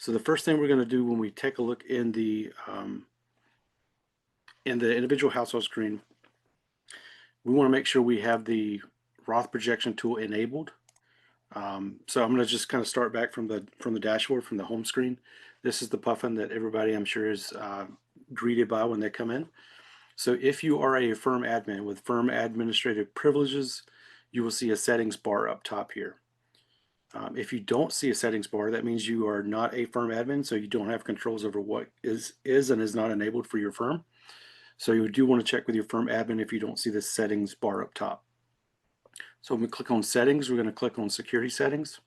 So the first thing we're going to do when we take a look in the individual household screen, we want to make sure we have the Roth projection tool enabled. So I'm going to just kind of start back from the dashboard, from the home screen. This is the puffin that everybody, I'm sure, is greeted by when they come in. So if you are a firm admin with firm administrative privileges, you will see a settings bar up top here. If you don't see a settings bar, that means you are not a firm admin, so you don't have controls over what is and is not enabled for your firm. So you do want to check with your firm admin if you don't see the settings bar up top. So when we click on settings, we're going to click on security settings.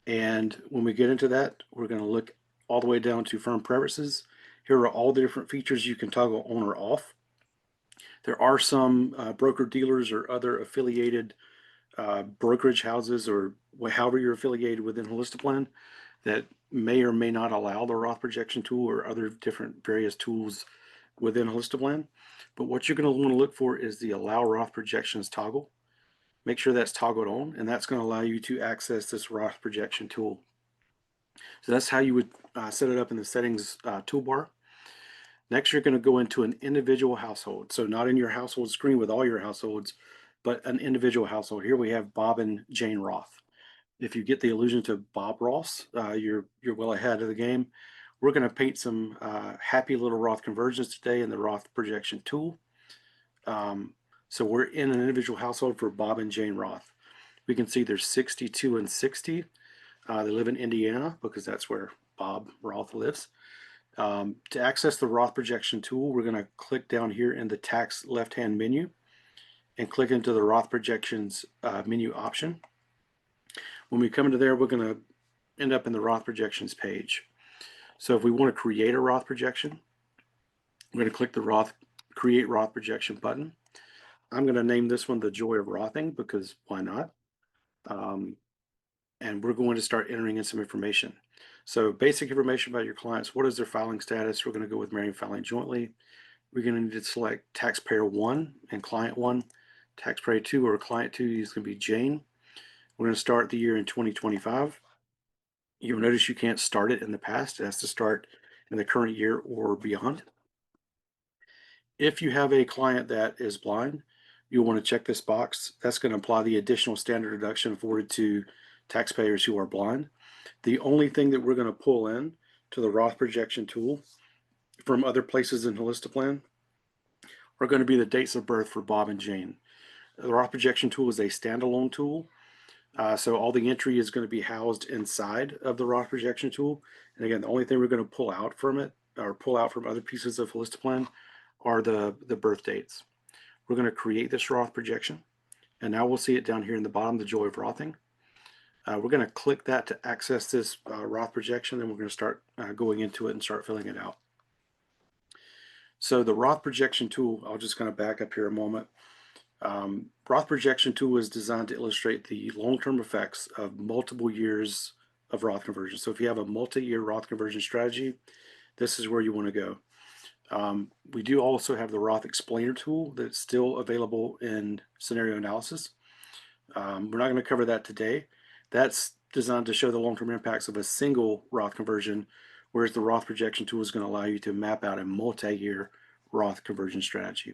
And when we get into that, we're going to look all the way down to firm preferences. Here are all the different features you can toggle on or off. There are some broker dealers or other affiliated brokerage houses, or however you're affiliated within Holistiplan, that may or may not allow the Roth projection tool or other different various tools within Holistiplan. But what you're going to want to look for is the allow Roth projections toggle. Make sure that's toggled on, and that's going to allow you to access this Roth projection tool. So that's how you would set it up in the settings toolbar. Next, you're going to go into an individual household. So not in your household screen with all your households, but an individual household. Here we have Bob and Jane Roth. If you get the allusion to Bob Ross, you're well ahead of the game. We're going to paint some happy little Roth conversions today in the Roth projection tool. So we're in an individual household for Bob and Jane Roth. We can see there's 62 and 60. They live in Indiana because that's where Bob Roth lives. To access the Roth projection tool, we're going to click down here in the tax left-hand menu and click into the Roth projections menu option. When we come into there, we're going to end up in the Roth projections page. So if we want to create a Roth projection, we're going to click the Create Roth Projection button. I'm going to name this one The Joy of Rothing, because why not? And we're going to start entering in some information. So basic information about your clients. What is their filing status? We're going to go with married filing jointly. We're going to need to select taxpayer 1 and client 1. Taxpayer 2 or client 2 is going to be Jane. We're going to start the year in 2025. You'll notice you can't start it in the past. It has to start in the current year or beyond. If you have a client that is blind, you'll want to check this box. That's going to apply the additional standard deduction afforded to taxpayers who are blind. The only thing that we're going to pull in to the Roth projection tool from other places in Holistiplan are going to be the dates of birth for Bob and Jane. The Roth projection tool is a standalone tool. So all the entry is going to be housed inside of the Roth projection tool. And again, the only thing we're going to pull out from it, or pull out from other pieces of Holistiplan, are the birth dates. We're going to create this Roth projection. And now we'll see it down here in the bottom, The Joy of Rothing. We're going to click that to access this Roth projection, and we're going to start going into it and start filling it out. So the Roth projection tool, I'll just kind of back up here a moment. Roth projection tool is designed to illustrate the long-term effects of multiple years of Roth conversion. So if you have a multi-year Roth conversion strategy, this is where you want to go. We do also have the Roth explainer tool that's still available in scenario analysis. We're not going to cover that today. That's designed to show the long-term impacts of a single Roth conversion, whereas the Roth projection tool is going to allow you to map out a multi-year Roth conversion strategy.